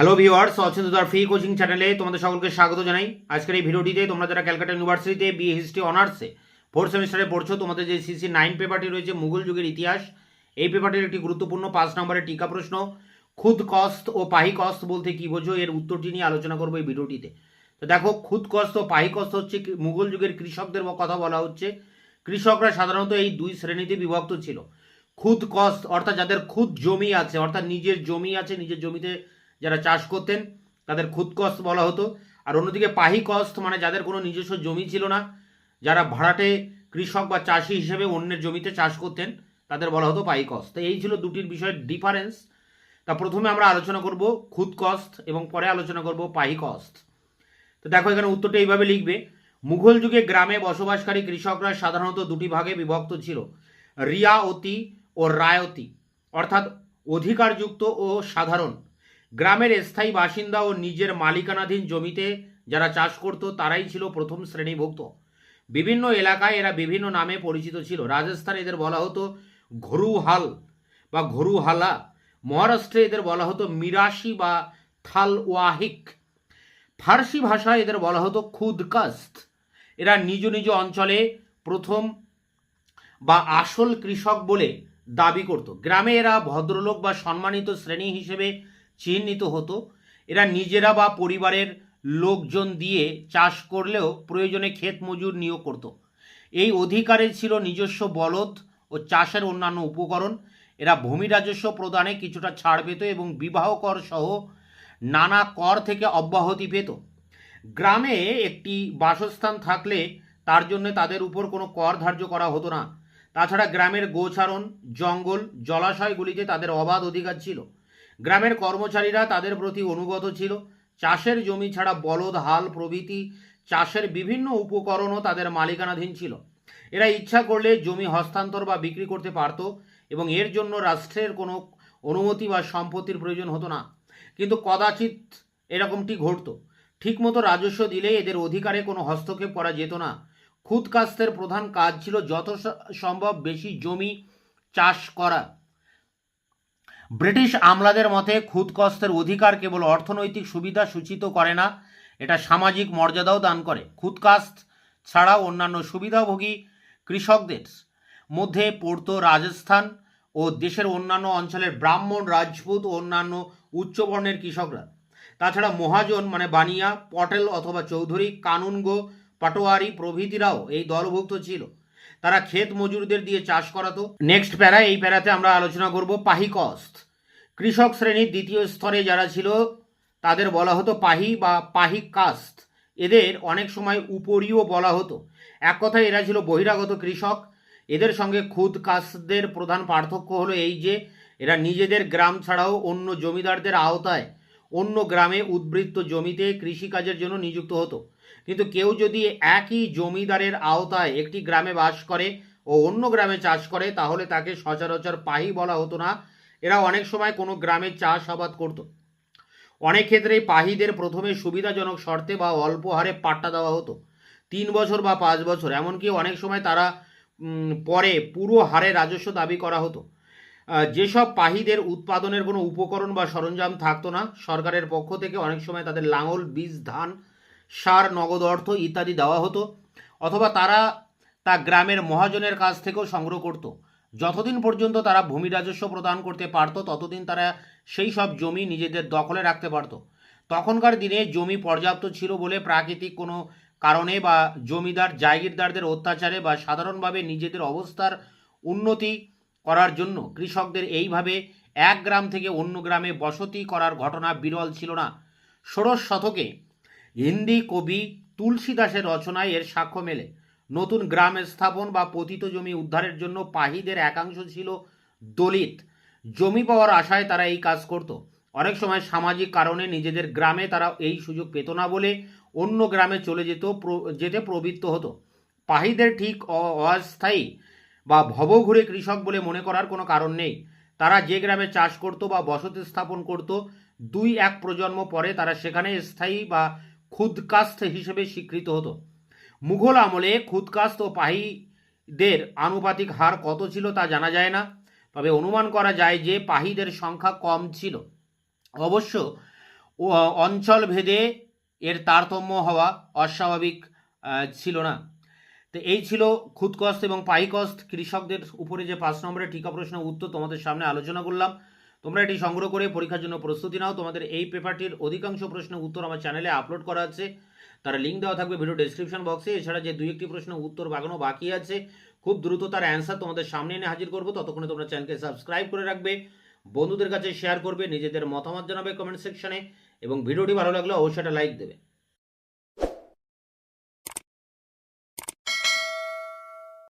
Hello viewers, অচিন্তদার free coaching চ্যানেলে তোমাদের সকলকে স্বাগত জানাই। আজকের এই ভিডিওটিতে তোমরা যারা ক্যালকাটা ইউনিভার্সিটিতে বিএ হিস্ট্রি অনার্সে 4th সেমিস্টারে পড়ছো, তোমাদের যে সিসি 9 পেপারটি রয়েছে মুঘল যুগের ইতিহাস, এই পেপারটির একটি গুরুত্বপূর্ণ 5 নম্বরের টিকা প্রশ্ন, খুদ কস্ত ও পাহি কস্ত বলতে কি বোঝো, এর উত্তরটি নিয়ে আলোচনা করবো এই ভিডিওটিতে। তো দেখো, খুদ কস্ত ও পাহি কস্ত হচ্ছে মুঘল যুগের কৃষকদের কথা বলা হচ্ছে। কৃষকরা সাধারণত এই দুই শ্রেণীতে বিভক্ত ছিল। খুদ কস্ত অর্থাৎ যাদের খুদ জমি আছে, অর্থাৎ নিজের জমি আছে, নিজের জমিতে যারা চাষ করতেন তাদের খুদ কস্ত বলা হতো। আর অন্যদিকে পাহি কস্ত মানে যাদের কোনো নিজস্ব জমি ছিল না, যারা ভাড়াটে কৃষক বা চাষি হিসেবে অন্যের জমিতে চাষ করতেন, তাদের বলা হতো পাহি কস্ত। তো এই ছিল দুটির বিষয়ের ডিফারেন্স। তা প্রথমে আমরা আলোচনা করব খুদ কস্ত এবং পরে আলোচনা করব পাহি কস্ত। তো দেখো, এখানে উত্তরটা এইভাবে লিখবে। মুঘল যুগে গ্রামে বসবাসকারী কৃষকরা সাধারণত দুটি ভাগে বিভক্ত ছিল, রিয়ায়তি ও রায়তি, অর্থাৎ অধিকারযুক্ত ও সাধারণ। গ্রামের স্থায়ী বাসিন্দা ও নিজের মালিকানাধীন জমিতে যারা চাষ করত তারাই ছিল প্রথম শ্রেণীভুক্ত। বিভিন্ন এলাকায় এরা বিভিন্ন নামে পরিচিত ছিল। রাজস্থানে এদের বলা হতো ঘরুহাল বা ঘরুহালা, মহারাষ্ট্রে এদের বলা হতো মিরাশি বা থালওয়াহিক, ফার্সি ভাষায় এদের বলা হতো খুদকাস্ত। এরা নিজ নিজ অঞ্চলে প্রথম বা আসল কৃষক বলে দাবি করত। গ্রামে এরা ভদ্রলোক বা সম্মানিত শ্রেণী হিসেবে চিহ্নিত হতো। এরা নিজেরা বা পরিবারের লোকজন দিয়ে চাষ করলেও প্রয়োজনে ক্ষেত মজুর নিয়োগ করত। এই অধিকারে ছিল নিজস্ব বলদ ও চাষের অন্যান্য উপকরণ। এরা ভূমি রাজস্ব প্রদানে কিছুটা ছাড় পেত এবং বিবাহ কর সহ নানা কর থেকে অব্যাহতি পেত। গ্রামে একটি বাসস্থান থাকলে তার জন্য তাদের উপর কোনো কর ধার্য করা হতো না। তাছাড়া গ্রামের গোচারণ, জঙ্গল, জলাশয়গুলিতে তাদের অবাধ অধিকার ছিল। গ্রামের কর্মচারীরা তাদের প্রতি অনুগত ছিল। চাষের জমি ছাড়া বলদ, হাল প্রভৃতি চাষের বিভিন্ন উপকরণও তাদের মালিকানাধীন ছিল। এরা ইচ্ছা করলে জমি হস্তান্তর বা বিক্রি করতে পারত এবং এর জন্য রাষ্ট্রের কোনো অনুমতি বা সম্পত্তির প্রয়োজন হতো না। কিন্তু কদাচিৎ এরকমটি ঘটত। ঠিকমতো রাজস্ব দিলে এদের অধিকারে কোনো হস্তক্ষেপ করা যেত না। খুদ কাস্তের প্রধান কাজ ছিল যত সম্ভব বেশি জমি চাষ করা। ব্রিটিশ আমলাদের মতে খুদ কস্তের অধিকার কেবল অর্থনৈতিক সুবিধা সূচিত করে না, এটা সামাজিক মর্যাদাও দান করে। খুদ কাস্ত ছাড়াও অন্যান্য সুবিধাভোগী কৃষকদের মধ্যে পড়ত রাজস্থান ও দেশের অন্যান্য অঞ্চলের ব্রাহ্মণ, রাজপুত ও অন্যান্য উচ্চবর্ণের কৃষকরা। তাছাড়া মহাজন মানে বানিয়া, পটেল অথবা চৌধুরী, কানুনগো, পাটোয়ারি প্রভৃতিরাও এই দলভুক্ত ছিল। তারা ক্ষেত মজুরদের দিয়ে চাষ করাতো। নেক্সট প্যারা, এই প্যারাতে আমরা আলোচনা করব পাহি কস্ত। কৃষক শ্রেণীর দ্বিতীয় স্তরে যারা ছিল তাদের বলা হতো পাহি বা পাহি কাস্ত। এদের অনেক সময় উপরিও বলা হতো। এক কথায় এরা ছিল বহিরাগত কৃষক। এদের সঙ্গে খুদ কাস্তদের প্রধান পার্থক্য হলো এই যে এরা নিজেদের গ্রাম ছাড়াও অন্য জমিদারদের আওতায় অন্য গ্রামে উদ্বৃত্ত জমিতে কৃষিকাজের জন্য নিযুক্ত হতো। কিন্তু কেউ যদি একই জমিদারের আওতায় একটি গ্রামে বাস করে ও অন্য গ্রামে চাষ করে তাহলে তাকে সচরাচর পাহি বলা হতো না। এরা অনেক সময় কোনো গ্রামে চাষাবাদ করত। অনেক ক্ষেত্রেই পাহিদের প্রথমে সুবিধাজনক শর্তে বা অল্প হারে পাট্টা দেওয়া হতো, 3 বছর বা 5 বছর, এমনকি অনেক সময় তারা পরে পুরো হারে রাজস্ব দাবি করা হতো। যেসব পাহিদের উৎপাদনের কোনো উপকরণ বা সরঞ্জাম থাকতো না, সরকারের পক্ষ থেকে অনেক সময় তাদের লাঙল, বীজ, ধান, সার, নগদ অর্থ ইত্যাদি দেওয়া হতো, অথবা তারা তা গ্রামের মহাজনের কাছ থেকেও সংগ্রহ করত। যতদিন পর্যন্ত তারা ভূমি রাজস্ব প্রদান করতে পারত ততদিন তারা সেই সব জমি নিজেদের দখলে রাখতে পারত। তখনকার দিনে জমি পর্যাপ্ত ছিল বলে প্রাকৃতিক কোনো কারণে বা জমিদার জাগিরদারদের অত্যাচারে বা সাধারণভাবে নিজেদের অবস্থার উন্নতি করার জন্য কৃষকদের এইভাবে এক গ্রাম থেকে অন্য গ্রামে বসতি করার ঘটনা বিরল ছিল না। 16শ শতকে হিন্দি কবি তুলসীদাসের রচনায় এর সাক্ষ্য মেলে। নতুন গ্রাম স্থাপন বা পতিত জমি উদ্ধারের জন্য পাহিদের একাংশ ছিল দলিত। জমি পাওয়ার আশায় তারা এই কাজ করত। অনেক সময় সামাজিক কারণে নিজেদের গ্রামে তারা এই সুযোগ পেত না বলে অন্য গ্রামে চলে যেতে প্রবৃত্ত হতো। পাহিদের ঠিক অস্থায়ী বা ভবঘুরে কৃষক বলে মনে করার কোনো কারণ নেই। তারা যে গ্রামে চাষ করত বা বসতি স্থাপন করত, 2-1 প্রজন্ম পরে তারা সেখানে স্থায়ী বা খুদকাস্ত হিসেবে স্বীকৃত হতো। মুঘল আমলে খুদকাস্ত ও পাহিদের আনুপাতিক হার কত ছিল তা জানা যায় না, তবে অনুমান করা যায় যে পাহিদের সংখ্যা কম ছিল। অবশ্য অঞ্চল ভেদে এর তারতম্য হওয়া অস্বাভাবিক ছিল না। তো এই ছিল খুদকস্ত এবং পাইকস্ত কৃষকদের উপরে যে 5 নম্বরের টিকা প্রশ্ন উত্তর তোমাদের সামনে আলোচনা করলাম। তোমরা এটি সংগ্রহ করে পরীক্ষার জন্য প্রস্তুতি নাও। তোমাদের এই পেপারটির অধিকাংশ প্রশ্নের উত্তর আমার চ্যানেলে আপলোড করা আছে, তার লিঙ্ক দেওয়া থাকবে ভিডিও ডেসক্রিপশন বক্সে। এছাড়া যে 2-1টি প্রশ্ন উত্তর বাগানো বাকি আছে, খুব দ্রুত তার অ্যান্সার তোমাদের সামনে এনে হাজির করবো। ততক্ষণে তোমরা চ্যানেলকে সাবস্ক্রাইব করে রাখবে, বন্ধুদের কাছে শেয়ার করবে, নিজেদের মতামত জানাবে কমেন্ট সেকশনে, এবং ভিডিওটি ভালো লাগলে অবশ্যই একটা লাইক দেবে।